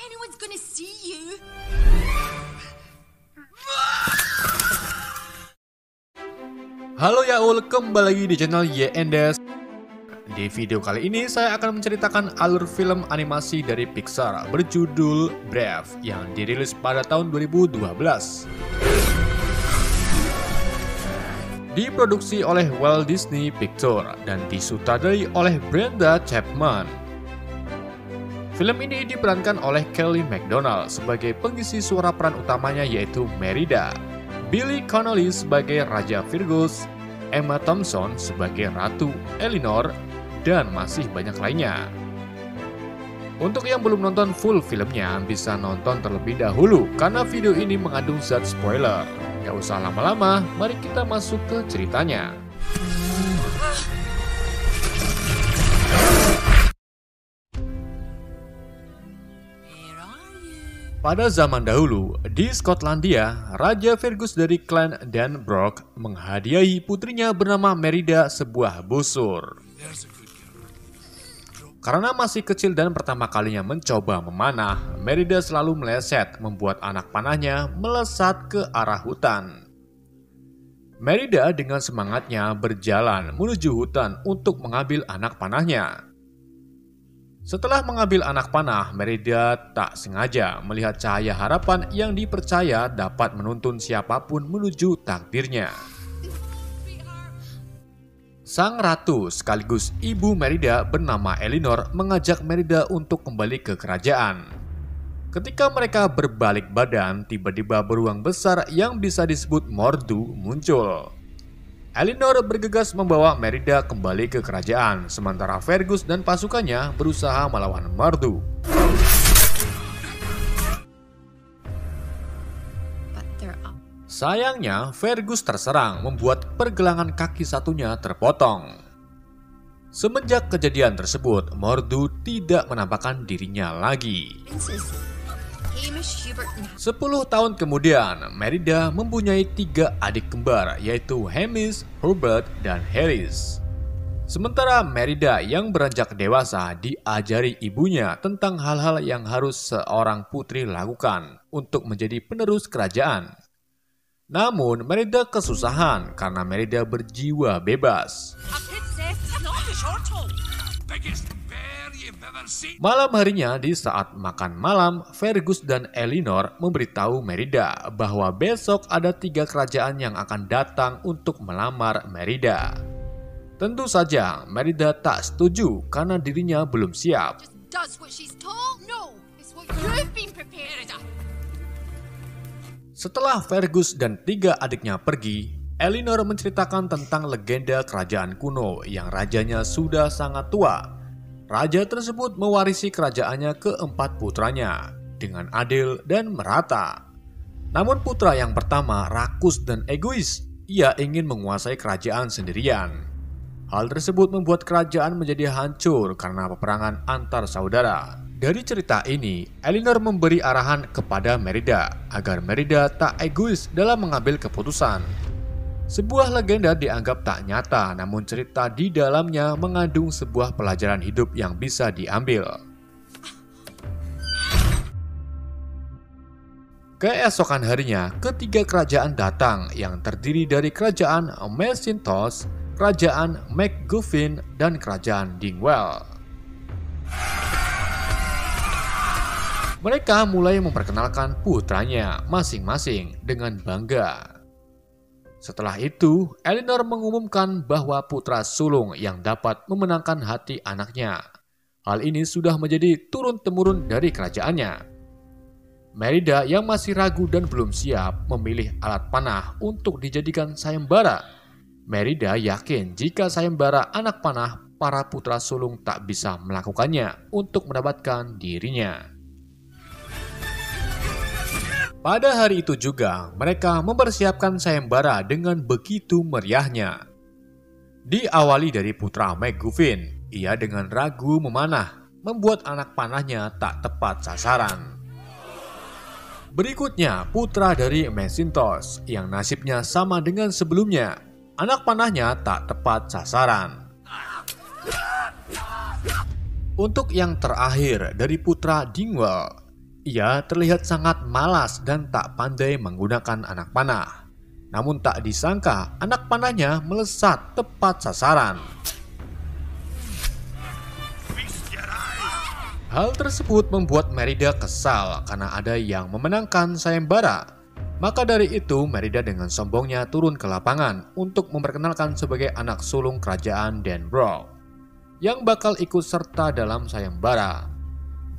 anyone's gonna see you. Halo Yaul, kembali lagi di channel YNDES. Di video kali ini saya akan menceritakan alur film animasi dari Pixar berjudul Brave yang dirilis pada tahun 2012. Diproduksi oleh Walt Disney Pictures dan disutradari oleh Brenda Chapman. Film ini diperankan oleh Kelly MacDonald sebagai pengisi suara peran utamanya yaitu Merida, Billy Connolly sebagai Raja Fergus, Emma Thompson sebagai Ratu Elinor, dan masih banyak lainnya. Untuk yang belum nonton full filmnya, bisa nonton terlebih dahulu karena video ini mengandung zat spoiler. Gak usah lama-lama, mari kita masuk ke ceritanya. Pada zaman dahulu, di Skotlandia, Raja Fergus dari klan Danbrook menghadiahi putrinya bernama Merida sebuah busur. Karena masih kecil dan pertama kalinya mencoba memanah, Merida selalu meleset membuat anak panahnya melesat ke arah hutan. Merida dengan semangatnya berjalan menuju hutan untuk mengambil anak panahnya. Setelah mengambil anak panah, Merida tak sengaja melihat cahaya harapan yang dipercaya dapat menuntun siapapun menuju takdirnya. Sang ratu sekaligus ibu Merida bernama Elinor mengajak Merida untuk kembali ke kerajaan. Ketika mereka berbalik badan, tiba-tiba beruang besar yang bisa disebut Mordu muncul. Elinor bergegas membawa Merida kembali ke kerajaan, sementara Fergus dan pasukannya berusaha melawan Mordu. Sayangnya, Fergus terserang membuat pergelangan kaki satunya terpotong. Semenjak kejadian tersebut, Mordu tidak menampakkan dirinya lagi. 10 tahun kemudian, Merida mempunyai 3 adik kembar yaitu Hamish, Hubert, dan Harris. Sementara Merida yang beranjak dewasa diajari ibunya tentang hal-hal yang harus seorang putri lakukan untuk menjadi penerus kerajaan. Namun Merida kesusahan karena Merida berjiwa bebas. Malam harinya di saat makan malam, Fergus dan Elinor memberitahu Merida bahwa besok ada 3 kerajaan yang akan datang untuk melamar Merida. Tentu saja Merida tak setuju karena dirinya belum siap. Setelah Fergus dan 3 adiknya pergi, Elinor menceritakan tentang legenda kerajaan kuno yang rajanya sudah sangat tua. Raja tersebut mewarisi kerajaannya ke 4 putranya dengan adil dan merata. Namun putra yang pertama rakus dan egois. Ia ingin menguasai kerajaan sendirian. Hal tersebut membuat kerajaan menjadi hancur karena peperangan antar saudara. Dari cerita ini, Elinor memberi arahan kepada Merida agar Merida tak egois dalam mengambil keputusan. Sebuah legenda dianggap tak nyata, namun cerita di dalamnya mengandung sebuah pelajaran hidup yang bisa diambil. Keesokan harinya, ketiga kerajaan datang yang terdiri dari kerajaan Macintosh, kerajaan McGuffin, dan kerajaan Dingwall. Mereka mulai memperkenalkan putranya masing-masing dengan bangga. Setelah itu, Elinor mengumumkan bahwa putra sulung yang dapat memenangkan hati anaknya. Hal ini sudah menjadi turun-temurun dari kerajaannya. Merida yang masih ragu dan belum siap memilih alat panah untuk dijadikan sayembara. Merida yakin jika sayembara anak panah, para putra sulung tak bisa melakukannya untuk mendapatkan dirinya. Pada hari itu juga, mereka mempersiapkan sayembara dengan begitu meriahnya. Diawali dari putra McGuffin, ia dengan ragu memanah, membuat anak panahnya tak tepat sasaran. Berikutnya, putra dari Macintosh, yang nasibnya sama dengan sebelumnya, anak panahnya tak tepat sasaran. Untuk yang terakhir dari putra Dingwall, Ia terlihat sangat malas dan tak pandai menggunakan anak panah. Namun tak disangka anak panahnya melesat tepat sasaran. Hal tersebut membuat Merida kesal karena ada yang memenangkan sayembara. Maka dari itu Merida dengan sombongnya turun ke lapangan untuk memperkenalkan sebagai anak sulung kerajaan Denbrough yang bakal ikut serta dalam sayembara.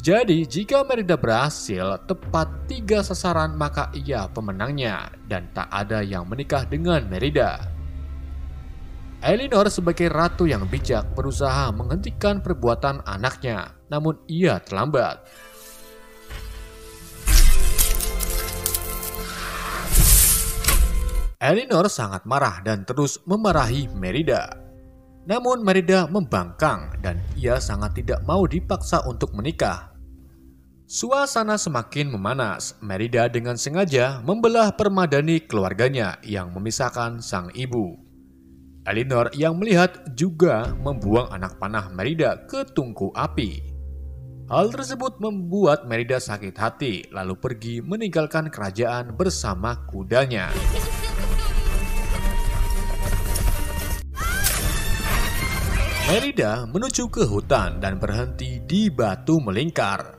Jadi jika Merida berhasil tepat 3 sasaran maka ia pemenangnya dan tak ada yang menikah dengan Merida. Elinor sebagai ratu yang bijak berusaha menghentikan perbuatan anaknya, namun ia terlambat. Elinor sangat marah dan terus memarahi Merida. Namun Merida membangkang dan ia sangat tidak mau dipaksa untuk menikah. Suasana semakin memanas. Merida dengan sengaja membelah permadani keluarganya yang memisahkan sang ibu. Elinor yang melihat juga membuang anak panah Merida ke tungku api. Hal tersebut membuat Merida sakit hati lalu pergi meninggalkan kerajaan bersama kudanya. Merida menuju ke hutan dan berhenti di batu melingkar.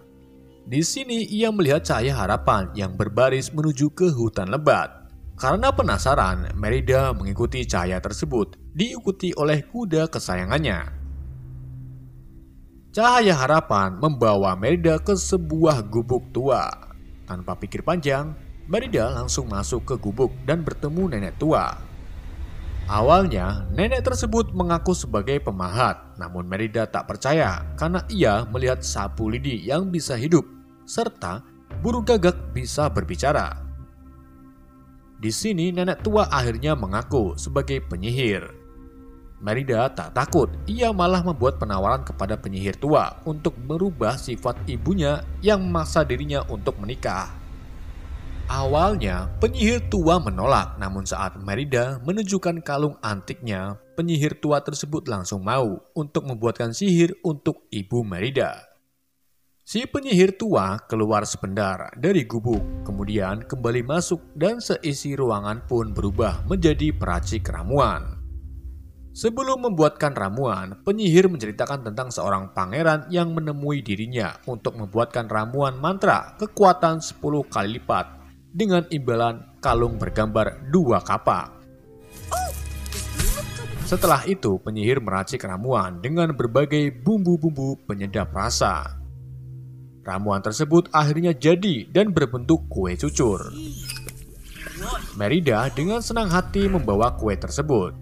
Di sini ia melihat cahaya harapan yang berbaris menuju ke hutan lebat. Karena penasaran, Merida mengikuti cahaya tersebut, diikuti oleh kuda kesayangannya. Cahaya harapan membawa Merida ke sebuah gubuk tua. Tanpa pikir panjang, Merida langsung masuk ke gubuk dan bertemu nenek tua. Awalnya, nenek tersebut mengaku sebagai pemahat, namun Merida tak percaya karena ia melihat sapu lidi yang bisa hidup, serta burung gagak bisa berbicara. Di sini nenek tua akhirnya mengaku sebagai penyihir. Merida tak takut, ia malah membuat penawaran kepada penyihir tua untuk merubah sifat ibunya yang memaksa dirinya untuk menikah. Awalnya, penyihir tua menolak, namun saat Merida menunjukkan kalung antiknya, penyihir tua tersebut langsung mau untuk membuatkan sihir untuk ibu Merida. Si penyihir tua keluar sebentar dari gubuk, kemudian kembali masuk dan seisi ruangan pun berubah menjadi peracik ramuan. Sebelum membuatkan ramuan, penyihir menceritakan tentang seorang pangeran yang menemui dirinya untuk membuatkan ramuan mantra kekuatan 10 kali lipat dengan imbalan kalung bergambar 2 kapak. Setelah itu, penyihir meracik ramuan dengan berbagai bumbu-bumbu penyedap rasa. Ramuan tersebut akhirnya jadi dan berbentuk kue cucur. Merida dengan senang hati membawa kue tersebut.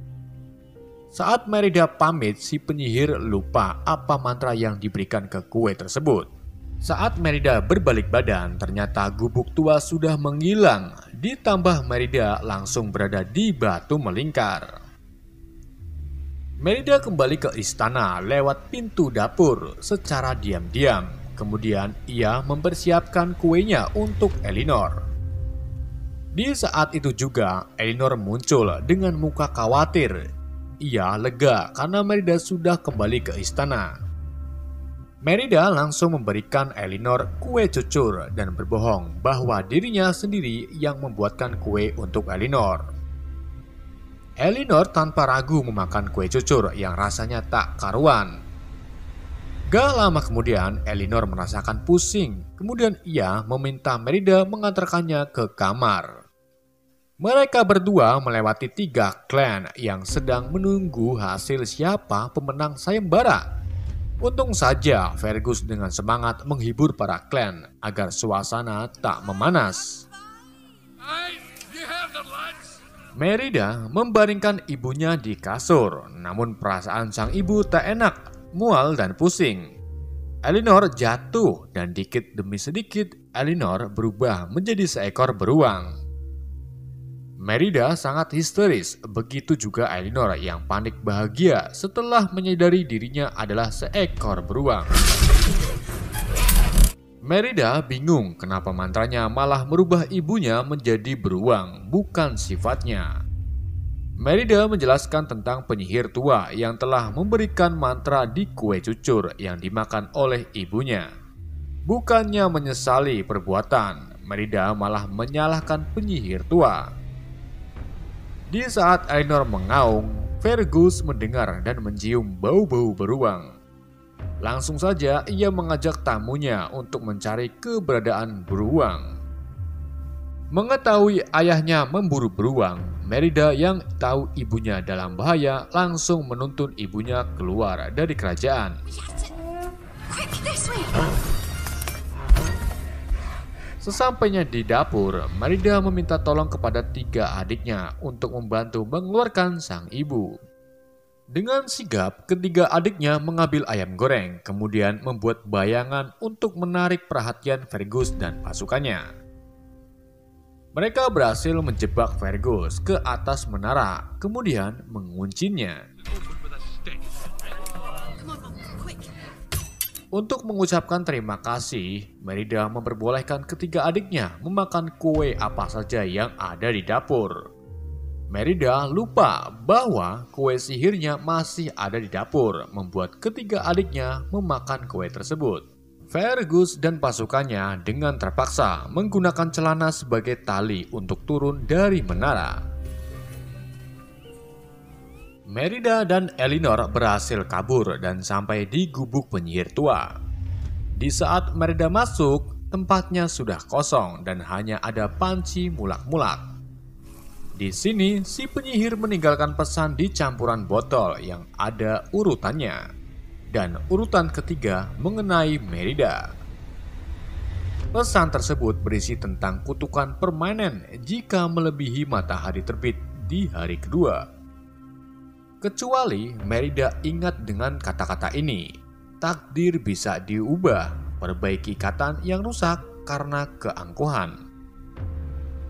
Saat Merida pamit, si penyihir lupa apa mantra yang diberikan ke kue tersebut. Saat Merida berbalik badan, ternyata gubuk tua sudah menghilang, ditambah Merida langsung berada di batu melingkar. Merida kembali ke istana lewat pintu dapur secara diam-diam. Kemudian ia mempersiapkan kuenya untuk Elinor. Di saat itu juga, Elinor muncul dengan muka khawatir. Ia lega karena Merida sudah kembali ke istana. Merida langsung memberikan Elinor kue cucur dan berbohong bahwa dirinya sendiri yang membuatkan kue untuk Elinor. Elinor tanpa ragu memakan kue cucur yang rasanya tak karuan. Gak lama kemudian Elinor merasakan pusing, kemudian ia meminta Merida mengantarkannya ke kamar. Mereka berdua melewati 3 klan yang sedang menunggu hasil siapa pemenang sayembara. Untung saja Fergus dengan semangat menghibur para klan agar suasana tak memanas. Merida membaringkan ibunya di kasur, namun perasaan sang ibu tak enak, mual dan pusing. Elinor jatuh dan dikit demi sedikit Elinor berubah menjadi seekor beruang. Merida sangat histeris, begitu juga Elinor yang panik bahagia setelah menyadari dirinya adalah seekor beruang. Merida bingung kenapa mantranya malah merubah ibunya menjadi beruang, bukan sifatnya. Merida menjelaskan tentang penyihir tua yang telah memberikan mantra di kue cucur yang dimakan oleh ibunya. Bukannya menyesali perbuatan, Merida malah menyalahkan penyihir tua. Di saat Elinor mengaung, Fergus mendengar dan mencium bau-bau beruang. Langsung saja ia mengajak tamunya untuk mencari keberadaan beruang. Mengetahui ayahnya memburu beruang, Merida yang tahu ibunya dalam bahaya langsung menuntun ibunya keluar dari kerajaan. Sesampainya di dapur, Merida meminta tolong kepada 3 adiknya untuk membantu mengeluarkan sang ibu. Dengan sigap, ketiga adiknya mengambil ayam goreng, kemudian membuat bayangan untuk menarik perhatian Fergus dan pasukannya. Mereka berhasil menjebak Fergus ke atas menara, kemudian menguncinya. Untuk mengucapkan terima kasih, Merida memperbolehkan ketiga adiknya memakan kue apa saja yang ada di dapur. Merida lupa bahwa kue sihirnya masih ada di dapur, membuat ketiga adiknya memakan kue tersebut. Fergus dan pasukannya dengan terpaksa menggunakan celana sebagai tali untuk turun dari menara. Merida dan Elinor berhasil kabur dan sampai di gubuk penyihir tua. Di saat Merida masuk, tempatnya sudah kosong dan hanya ada panci mulak-mulak. Di sini, si penyihir meninggalkan pesan di campuran botol yang ada urutannya. Dan urutan ketiga mengenai Merida. Pesan tersebut berisi tentang kutukan permanen jika melebihi matahari terbit di hari kedua. Kecuali Merida ingat dengan kata-kata ini, takdir bisa diubah, perbaiki ikatan yang rusak karena keangkuhan.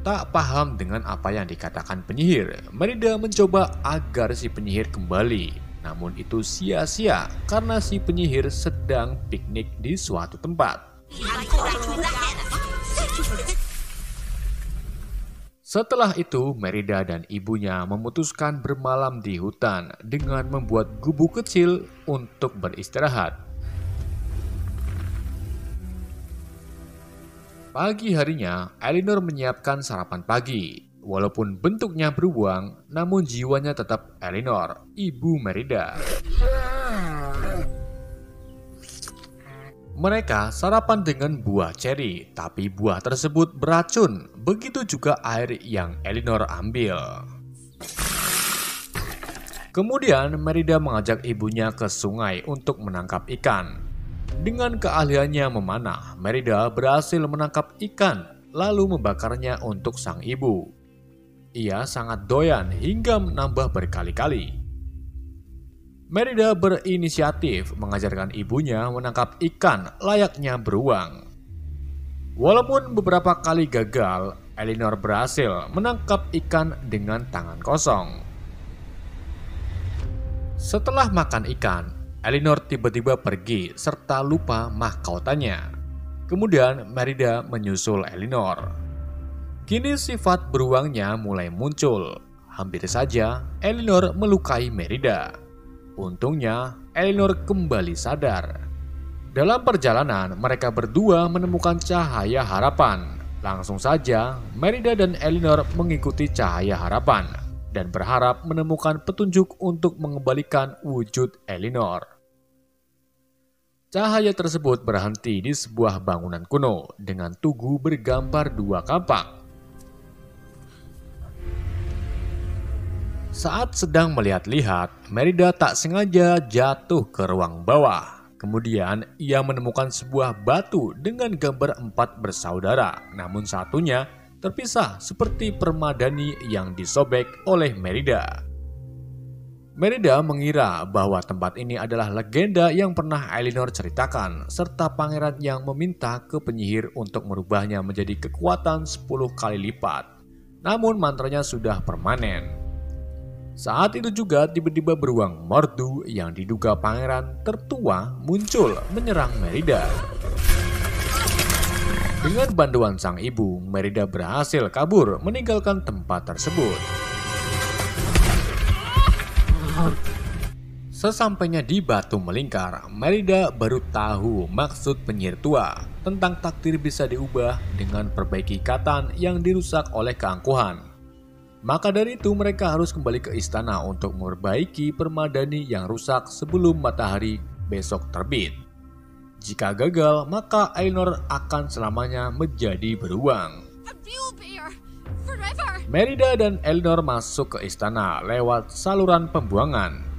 Tak paham dengan apa yang dikatakan penyihir, Merida mencoba agar si penyihir kembali. Namun itu sia-sia karena si penyihir sedang piknik di suatu tempat. Setelah itu, Merida dan ibunya memutuskan bermalam di hutan dengan membuat gubuk kecil untuk beristirahat. Pagi harinya, Elinor menyiapkan sarapan pagi. Walaupun bentuknya beruang, namun jiwanya tetap Elinor, ibu Merida. Mereka sarapan dengan buah ceri, tapi buah tersebut beracun. Begitu juga air yang Elinor ambil. Kemudian Merida mengajak ibunya ke sungai untuk menangkap ikan. Dengan keahliannya memanah, Merida berhasil menangkap ikan, lalu membakarnya untuk sang ibu. Ia sangat doyan hingga menambah berkali-kali. Merida berinisiatif mengajarkan ibunya menangkap ikan layaknya beruang. Walaupun beberapa kali gagal, Elinor berhasil menangkap ikan dengan tangan kosong. Setelah makan ikan, Elinor tiba-tiba pergi serta lupa mahkotanya. Kemudian Merida menyusul Elinor. Kini sifat beruangnya mulai muncul. Hampir saja Elinor melukai Merida. Untungnya Elinor kembali sadar. Dalam perjalanan mereka berdua menemukan cahaya harapan. Langsung saja Merida dan Elinor mengikuti cahaya harapan dan berharap menemukan petunjuk untuk mengembalikan wujud Elinor. Cahaya tersebut berhenti di sebuah bangunan kuno dengan tugu bergambar 2 kampak. Saat sedang melihat-lihat, Merida tak sengaja jatuh ke ruang bawah. Kemudian ia menemukan sebuah batu dengan gambar 4 bersaudara, namun satunya terpisah seperti permadani yang disobek oleh Merida. Merida mengira bahwa tempat ini adalah legenda yang pernah Elinor ceritakan, serta pangeran yang meminta ke penyihir untuk merubahnya menjadi kekuatan 10 kali lipat. Namun mantranya sudah permanen. Saat itu juga tiba-tiba beruang merdu yang diduga pangeran tertua muncul menyerang Merida. Dengan bantuan sang ibu, Merida berhasil kabur meninggalkan tempat tersebut. Sesampainya di batu melingkar, Merida baru tahu maksud penyihir tua tentang takdir bisa diubah dengan perbaiki ikatan yang dirusak oleh keangkuhan. Maka dari itu mereka harus kembali ke istana untuk memperbaiki permadani yang rusak sebelum matahari besok terbit. Jika gagal, maka Elinor akan selamanya menjadi beruang. Merida dan Elinor masuk ke istana lewat saluran pembuangan.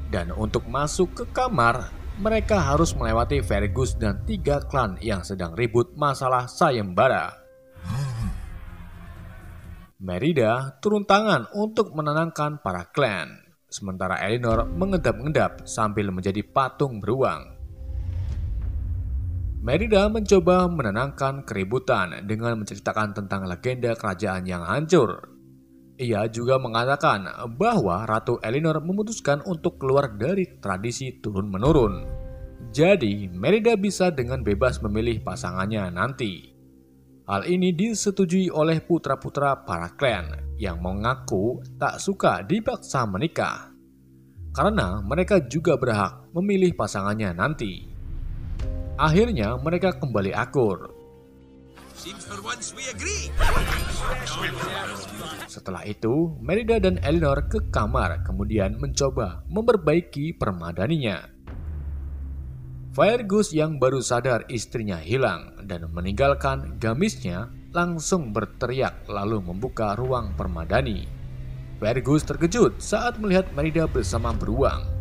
Dan untuk masuk ke kamar, mereka harus melewati Fergus dan 3 klan yang sedang ribut masalah sayembara. Merida turun tangan untuk menenangkan para klan, sementara Elinor mengendap-endap sambil menjadi patung beruang. Merida mencoba menenangkan keributan dengan menceritakan tentang legenda kerajaan yang hancur. Ia juga mengatakan bahwa Ratu Elinor memutuskan untuk keluar dari tradisi turun-menurun. Jadi, Merida bisa dengan bebas memilih pasangannya nanti. Hal ini disetujui oleh putra-putra para klan yang mengaku tak suka dipaksa menikah. Karena mereka juga berhak memilih pasangannya nanti. Akhirnya mereka kembali akur. Setelah itu, Merida dan Elinor ke kamar kemudian mencoba memperbaiki permadaninya. Fergus yang baru sadar istrinya hilang dan meninggalkan gamisnya langsung berteriak lalu membuka ruang permadani. Fergus terkejut saat melihat Merida bersama beruang.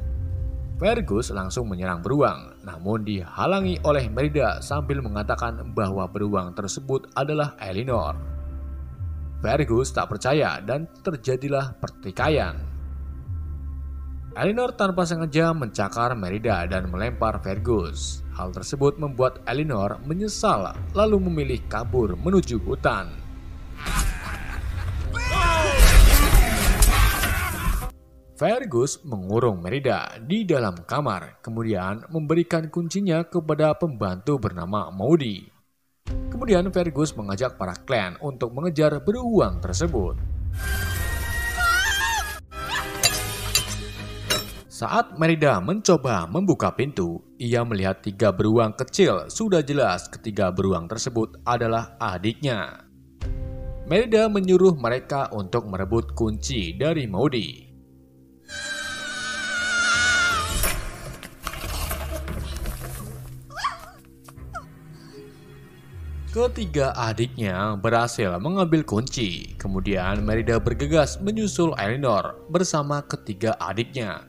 Fergus langsung menyerang beruang, namun dihalangi oleh Merida sambil mengatakan bahwa beruang tersebut adalah Elinor. Fergus tak percaya dan terjadilah pertikaian. Elinor tanpa sengaja mencakar Merida dan melempar Fergus. Hal tersebut membuat Elinor menyesal lalu memilih kabur menuju hutan. Fergus mengurung Merida di dalam kamar, kemudian memberikan kuncinya kepada pembantu bernama Maudie. Kemudian Fergus mengajak para klan untuk mengejar beruang tersebut. Saat Merida mencoba membuka pintu, ia melihat 3 beruang kecil. Sudah jelas ketiga beruang tersebut adalah adiknya. Merida menyuruh mereka untuk merebut kunci dari Maudie. Ketiga adiknya berhasil mengambil kunci. Kemudian Merida bergegas menyusul Elinor bersama ketiga adiknya.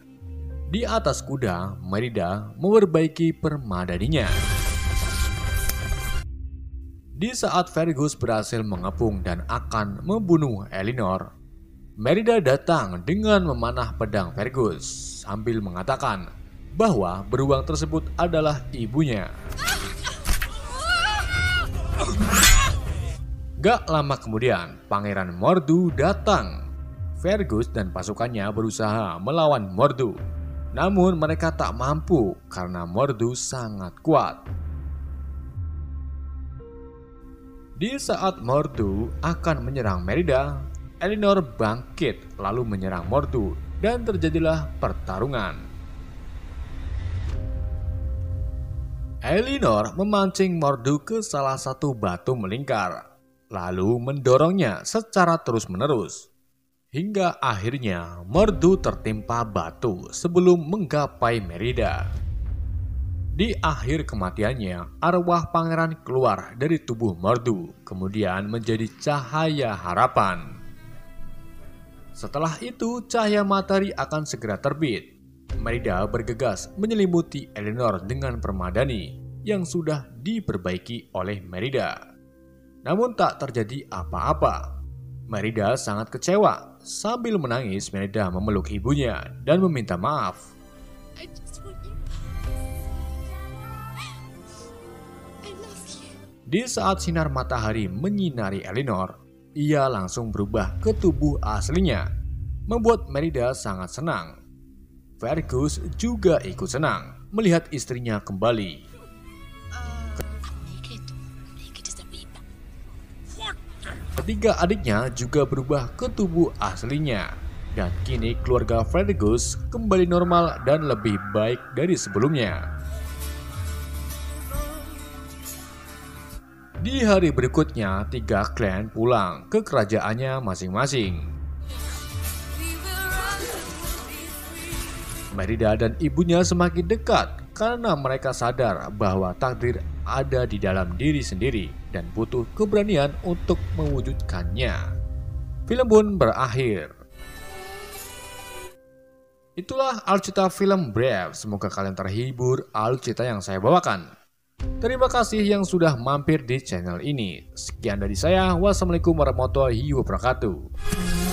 Di atas kuda, Merida memperbaiki permadaninya. Di saat Fergus berhasil mengepung dan akan membunuh Elinor, Merida datang dengan memanah pedang Fergus sambil mengatakan bahwa beruang tersebut adalah ibunya. Gak lama kemudian, Pangeran Mordu datang. Fergus dan pasukannya berusaha melawan Mordu. Namun mereka tak mampu karena Mordu sangat kuat. Di saat Mordu akan menyerang Merida, Elinor bangkit lalu menyerang Mordu dan terjadilah pertarungan. Elinor memancing Mordu ke salah satu batu melingkar, lalu mendorongnya secara terus-menerus. Hingga akhirnya Mordu tertimpa batu sebelum menggapai Merida. Di akhir kematiannya, arwah pangeran keluar dari tubuh Mordu, kemudian menjadi cahaya harapan. Setelah itu, cahaya matahari akan segera terbit. Merida bergegas menyelimuti Elinor dengan permadani yang sudah diperbaiki oleh Merida. Namun tak terjadi apa-apa. Merida sangat kecewa. Sambil menangis, Merida memeluk ibunya dan meminta maaf. Di saat sinar matahari menyinari Elinor, ia langsung berubah ke tubuh aslinya, membuat Merida sangat senang. Fergus juga ikut senang melihat istrinya kembali. Ketiga adiknya juga berubah ke tubuh aslinya. Dan kini keluarga Fergus kembali normal dan lebih baik dari sebelumnya. Di hari berikutnya, 3 klan pulang ke kerajaannya masing-masing. Merida dan ibunya semakin dekat karena mereka sadar bahwa takdir ada di dalam diri sendiri dan butuh keberanian untuk mewujudkannya. Film pun berakhir. Itulah alur cerita film Brave. Semoga kalian terhibur alur cerita yang saya bawakan. Terima kasih yang sudah mampir di channel ini. Sekian dari saya. Wassalamualaikum warahmatullahi wabarakatuh.